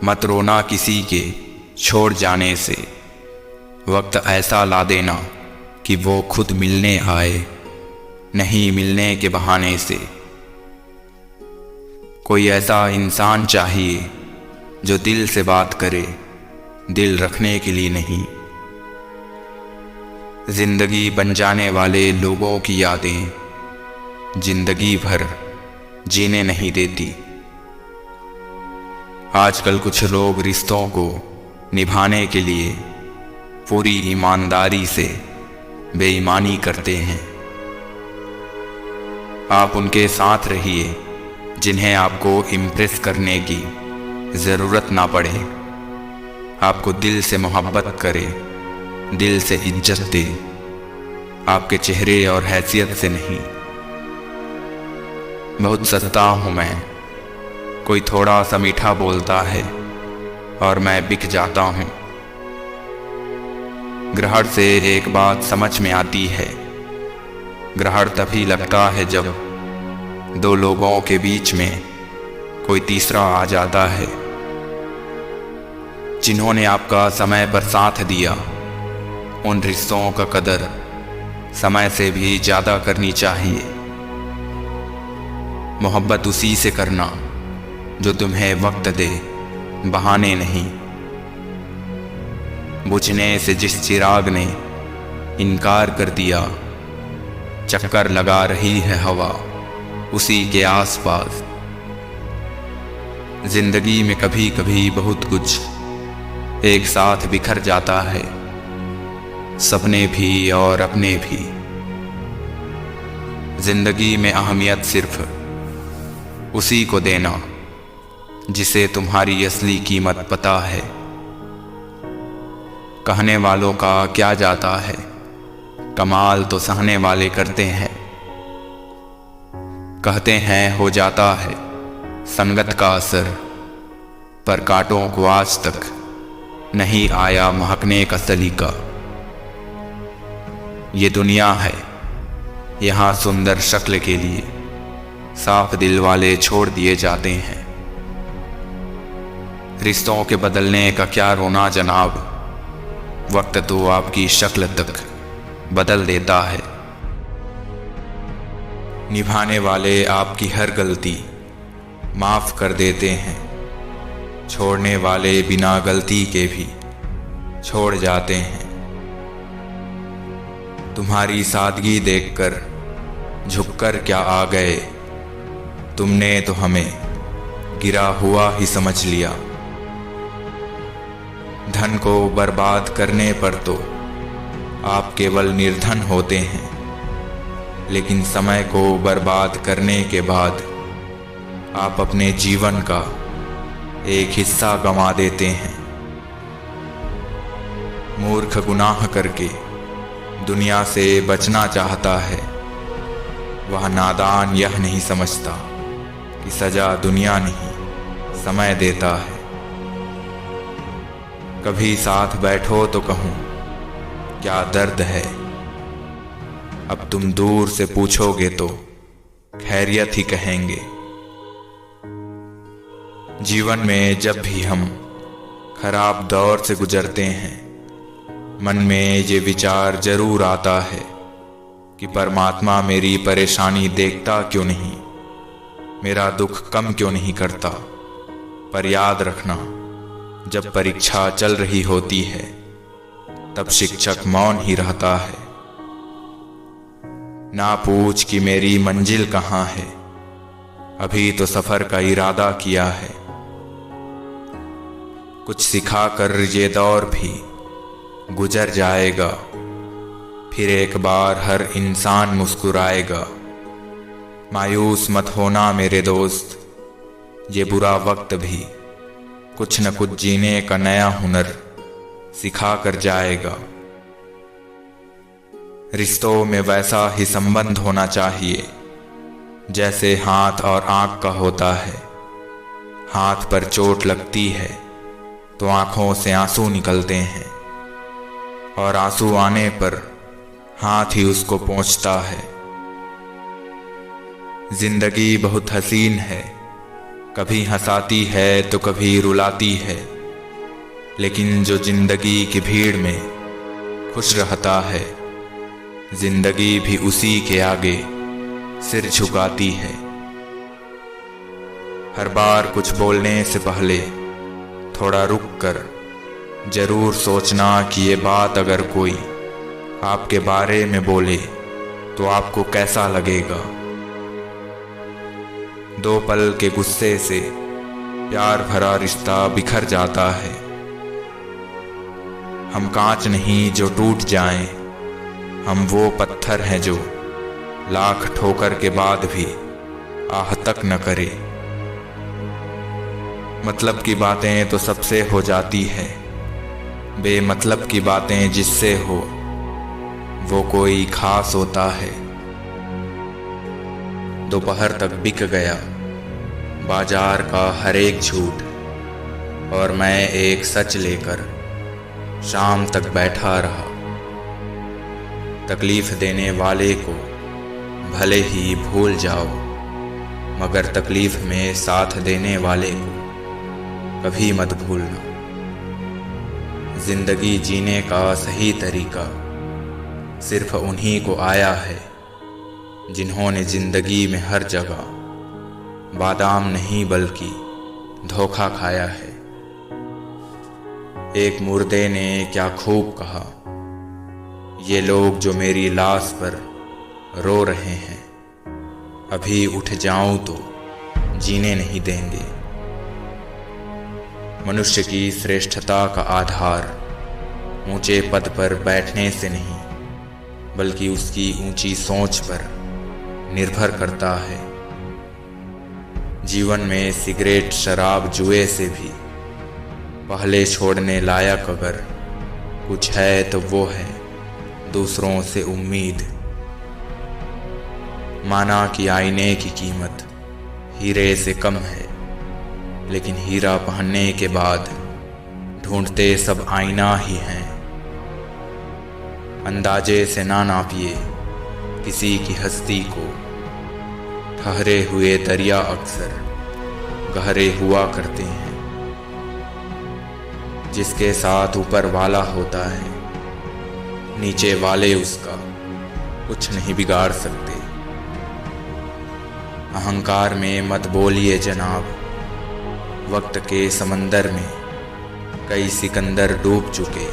मत रोना किसी के छोड़ जाने से, वक्त ऐसा ला देना कि वो खुद मिलने आए, नहीं मिलने के बहाने से। कोई ऐसा इंसान चाहिए जो दिल से बात करे, दिल रखने के लिए नहीं। जिंदगी बन जाने वाले लोगों की यादें जिंदगी भर जीने नहीं देती। आजकल कुछ लोग रिश्तों को निभाने के लिए पूरी ईमानदारी से बेईमानी करते हैं। आप उनके साथ रहिए जिन्हें आपको इम्प्रेस करने की ज़रूरत ना पड़े, आपको दिल से मोहब्बत करे, दिल से इज्जत दे, आपके चेहरे और हैसियत से नहीं। बहुत सस्ता हूँ मैं, कोई थोड़ा सा मीठा बोलता है और मैं बिक जाता हूँ। ग्रहण से एक बात समझ में आती है, ग्रहण तभी लगता है जब दो लोगों के बीच में कोई तीसरा आ जाता है। जिन्होंने आपका समय पर साथ दिया, उन रिश्तों का कदर समय से भी ज़्यादा करनी चाहिए। मोहब्बत उसी से करना जो तुम्हें वक्त दे, बहाने नहीं। बुझने से जिस चिराग ने इनकार कर दिया, चक्कर लगा रही है हवा उसी के आसपास। जिंदगी में कभी कभी बहुत कुछ एक साथ बिखर जाता है, सपने भी और अपने भी। जिंदगी में अहमियत सिर्फ उसी को देना जिसे तुम्हारी असली कीमत पता है। कहने वालों का क्या जाता है, कमाल तो सहने वाले करते हैं। कहते हैं हो जाता है संगत का असर, पर कांटों को आज तक नहीं आया महकने का सलीका। ये दुनिया है, यहाँ सुंदर शक्ल के लिए साफ दिल वाले छोड़ दिए जाते हैं। रिश्तों के बदलने का क्या रोना जनाब, वक्त तो आपकी शक्ल तक बदल देता है। निभाने वाले आपकी हर गलती माफ कर देते हैं, छोड़ने वाले बिना गलती के भी छोड़ जाते हैं। तुम्हारी सादगी देखकर झुककर क्या आ गए, तुमने तो हमें गिरा हुआ ही समझ लिया। धन को बर्बाद करने पर तो आप केवल निर्धन होते हैं, लेकिन समय को बर्बाद करने के बाद आप अपने जीवन का एक हिस्सा गंवा देते हैं। मूर्ख गुनाह करके दुनिया से बचना चाहता है, वह नादान यह नहीं समझता कि सजा दुनिया नहीं समय देता है। कभी साथ बैठो तो कहूँ क्या दर्द है, अब तुम दूर से पूछोगे तो खैरियत ही कहेंगे। जीवन में जब भी हम खराब दौर से गुजरते हैं, मन में ये विचार जरूर आता है कि परमात्मा मेरी परेशानी देखता क्यों नहीं, मेरा दुख कम क्यों नहीं करता। पर याद रखना, जब परीक्षा चल रही होती है तब शिक्षक मौन ही रहता है। ना पूछ कि मेरी मंजिल कहाँ है, अभी तो सफर का इरादा किया है। कुछ सिखा कर ये दौर भी गुजर जाएगा, फिर एक बार हर इंसान मुस्कुराएगा। मायूस मत होना मेरे दोस्त, ये बुरा वक्त भी कुछ न कुछ जीने का नया हुनर सिखा कर जाएगा। रिश्तों में वैसा ही संबंध होना चाहिए जैसे हाथ और आंख का होता है। हाथ पर चोट लगती है तो आंखों से आंसू निकलते हैं, और आंसू आने पर हाथ ही उसको पोंछता है। जिंदगी बहुत हसीन है, कभी हंसाती है तो कभी रुलाती है, लेकिन जो जिंदगी की भीड़ में खुश रहता है, जिंदगी भी उसी के आगे सिर झुकाती है। हर बार कुछ बोलने से पहले थोड़ा रुक कर जरूर सोचना कि ये बात अगर कोई आपके बारे में बोले तो आपको कैसा लगेगा। दो पल के गुस्से से प्यार भरा रिश्ता बिखर जाता है। हम कांच नहीं जो टूट जाएं, हम वो पत्थर हैं जो लाख ठोकर के बाद भी आह तक न करे। मतलब की बातें तो सबसे हो जाती है, बेमतलब की बातें जिससे हो वो कोई खास होता है। दोपहर तक बिक गया बाजार का हर एक झूठ, और मैं एक सच लेकर शाम तक बैठा रहा। तकलीफ देने वाले को भले ही भूल जाओ, मगर तकलीफ में साथ देने वाले को कभी मत भूलना। जिंदगी जीने का सही तरीका सिर्फ उन्हीं को आया है जिन्होंने जिंदगी में हर जगह बादाम नहीं बल्कि धोखा खाया है। एक मुर्दे ने क्या खूब कहा, ये लोग जो मेरी लाश पर रो रहे हैं, अभी उठ जाऊं तो जीने नहीं देंगे। मनुष्य की श्रेष्ठता का आधार ऊंचे पद पर बैठने से नहीं बल्कि उसकी ऊंची सोच पर निर्भर करता है। जीवन में सिगरेट, शराब, जुए से भी पहले छोड़ने लायक अगर कुछ है तो वो है दूसरों से उम्मीद। माना कि आईने की कीमत हीरे से कम है, लेकिन हीरा पहनने के बाद ढूंढते सब आईना ही हैं। अंदाजे से ना नापिए किसी की हस्ती को, ठहरे हुए दरिया अक्सर गहरे हुआ करते हैं। जिसके साथ ऊपर वाला होता है, नीचे वाले उसका कुछ नहीं बिगाड़ सकते। अहंकार में मत बोलिए जनाब, वक्त के समंदर में कई सिकंदर डूब चुके।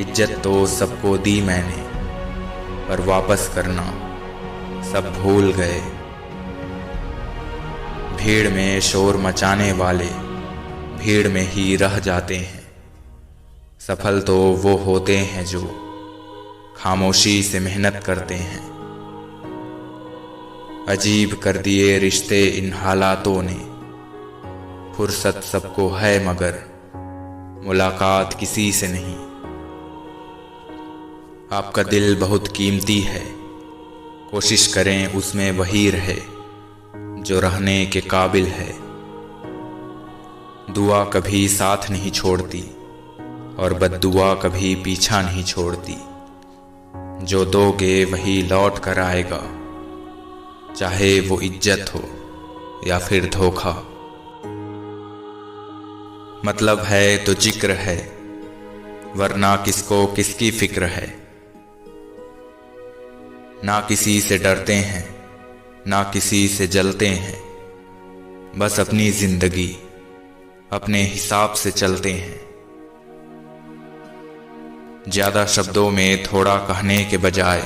इज्जत तो सबको दी मैंने, पर वापस करना सब भूल गए। भीड़ में शोर मचाने वाले भीड़ में ही रह जाते हैं। सफल तो वो होते हैं जो खामोशी से मेहनत करते हैं। अजीब कर दिए रिश्ते इन हालातों ने, फुर्सत सबको है मगर मुलाकात किसी से नहीं। आपका दिल बहुत कीमती है, कोशिश करें उसमें वही रहे जो रहने के काबिल है। दुआ कभी साथ नहीं छोड़ती और बद्दुआ कभी पीछा नहीं छोड़ती। जो दोगे वही लौट कर आएगा, चाहे वो इज्जत हो या फिर धोखा। मतलब है तो जिक्र है, वरना किसको किसकी फिक्र है। ना किसी से डरते हैं, ना किसी से जलते हैं, बस अपनी जिंदगी अपने हिसाब से चलते हैं। ज्यादा शब्दों में थोड़ा कहने के बजाय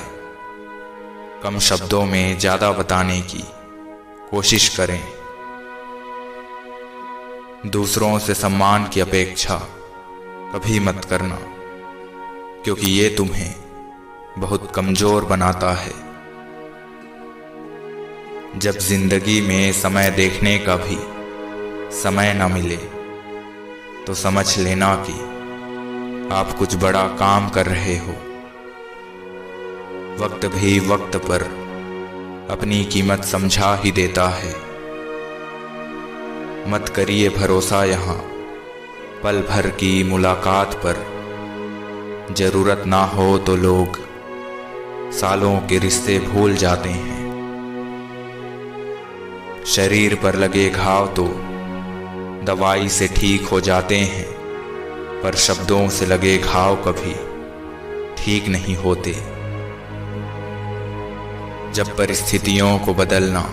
कम शब्दों में ज्यादा बताने की कोशिश करें। दूसरों से सम्मान की अपेक्षा कभी मत करना, क्योंकि ये तुम्हें बहुत कमजोर बनाता है। जब जिंदगी में समय देखने का भी समय न मिले तो समझ लेना कि आप कुछ बड़ा काम कर रहे हो। वक्त भी वक्त पर अपनी कीमत समझा ही देता है। मत करिए भरोसा यहाँ पल भर की मुलाकात पर। जरूरत ना हो तो लोग सालों के रिश्ते भूल जाते हैं। शरीर पर लगे घाव तो दवाई से ठीक हो जाते हैं, पर शब्दों से लगे घाव कभी ठीक नहीं होते। जब परिस्थितियों को बदलना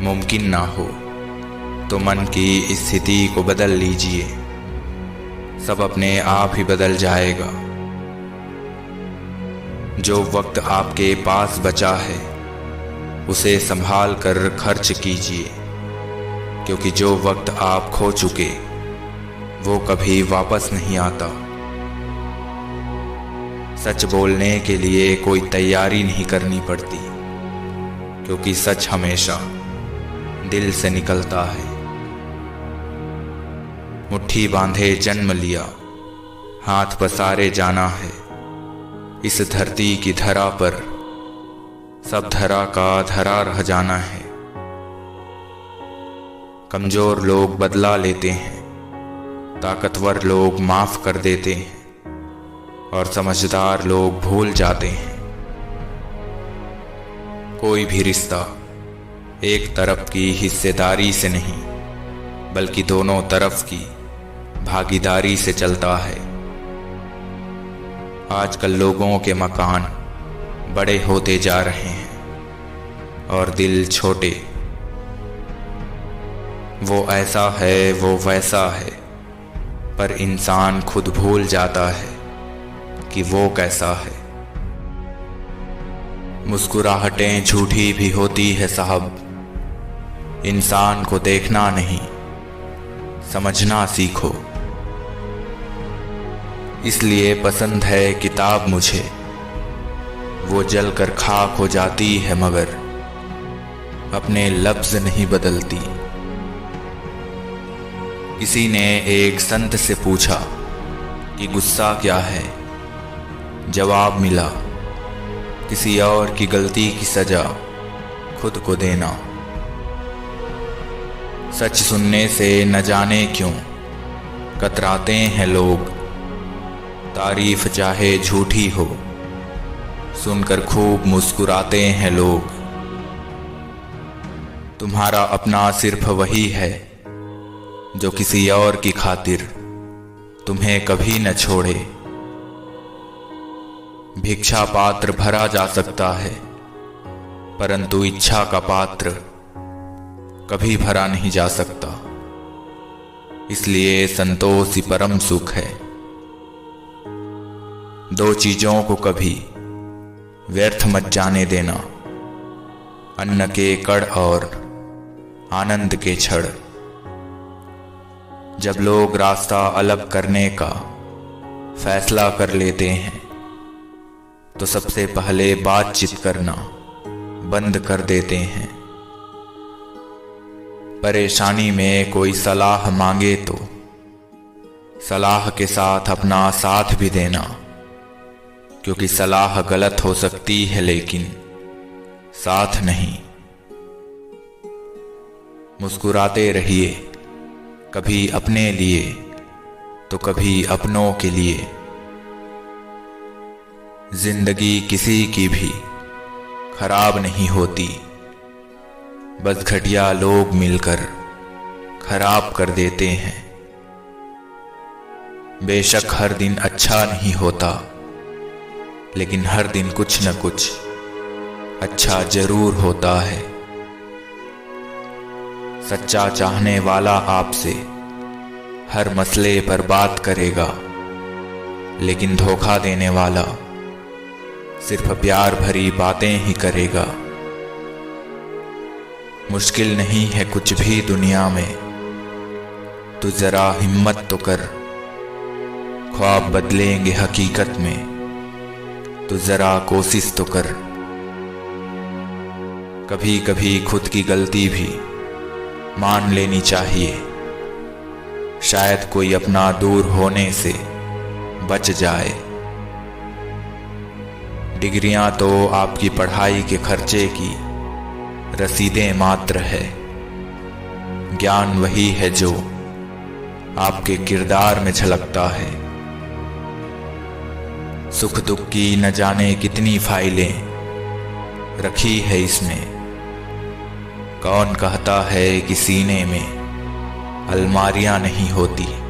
मुमकिन ना हो तो मन की स्थिति को बदल लीजिए, सब अपने आप ही बदल जाएगा। जो वक्त आपके पास बचा है उसे संभाल कर खर्च कीजिए, क्योंकि जो वक्त आप खो चुके वो कभी वापस नहीं आता। सच बोलने के लिए कोई तैयारी नहीं करनी पड़ती, क्योंकि सच हमेशा दिल से निकलता है। मुट्ठी बांधे जन्म लिया, हाथ पसारे जाना है। इस धरती की धरा पर सब धरा का धरा रह जाना है। कमजोर लोग बदला लेते हैं, ताकतवर लोग माफ कर देते हैं, और समझदार लोग भूल जाते हैं। कोई भी रिश्ता एक तरफ की हिस्सेदारी से नहीं, बल्कि दोनों तरफ की भागीदारी से चलता है। आजकल लोगों के मकान बड़े होते जा रहे हैं और दिल छोटे। वो ऐसा है, वो वैसा है, पर इंसान खुद भूल जाता है कि वो कैसा है। मुस्कुराहटें झूठी भी होती है साहब, इंसान को देखना नहीं समझना सीखो। इसलिए पसंद है किताब मुझे, वो जल कर खाक हो जाती है मगर अपने लफ्ज नहीं बदलती। किसी ने एक संत से पूछा कि गुस्सा क्या है? जवाब मिला, किसी और की गलती की सजा खुद को देना। सच सुनने से न जाने क्यों कतराते हैं लोग, तारीफ चाहे झूठी हो सुनकर खूब मुस्कुराते हैं लोग। तुम्हारा अपना सिर्फ वही है जो किसी और की खातिर तुम्हें कभी न छोड़े। भिक्षा पात्र भरा जा सकता है, परंतु इच्छा का पात्र कभी भरा नहीं जा सकता। इसलिए संतोष ही परम सुख है। दो चीजों को कभी व्यर्थ मत जाने देना, अन्न के कड़ और आनंद के छड़। जब लोग रास्ता अलग करने का फैसला कर लेते हैं तो सबसे पहले बातचीत करना बंद कर देते हैं। परेशानी में कोई सलाह मांगे तो सलाह के साथ अपना साथ भी देना, क्योंकि सलाह गलत हो सकती है लेकिन साथ नहीं। मुस्कुराते रहिए, कभी अपने लिए तो कभी अपनों के लिए। जिंदगी किसी की भी खराब नहीं होती, बस घटिया लोग मिलकर खराब कर देते हैं। बेशक हर दिन अच्छा नहीं होता, लेकिन हर दिन कुछ न कुछ अच्छा जरूर होता है। सच्चा चाहने वाला आपसे हर मसले पर बात करेगा, लेकिन धोखा देने वाला सिर्फ प्यार भरी बातें ही करेगा। मुश्किल नहीं है कुछ भी दुनिया में, तो जरा हिम्मत तो कर। ख्वाब बदलेंगे हकीकत में, तो जरा कोशिश तो कर। कभी कभी खुद की गलती भी मान लेनी चाहिए, शायद कोई अपना दूर होने से बच जाए। डिग्रियां तो आपकी पढ़ाई के खर्चे की रसीदें मात्र है, ज्ञान वही है जो आपके किरदार में झलकता है। सुख दुख की न जाने कितनी फाइलें रखी है इसमें, कौन कहता है कि सीने में अलमारियां नहीं होती।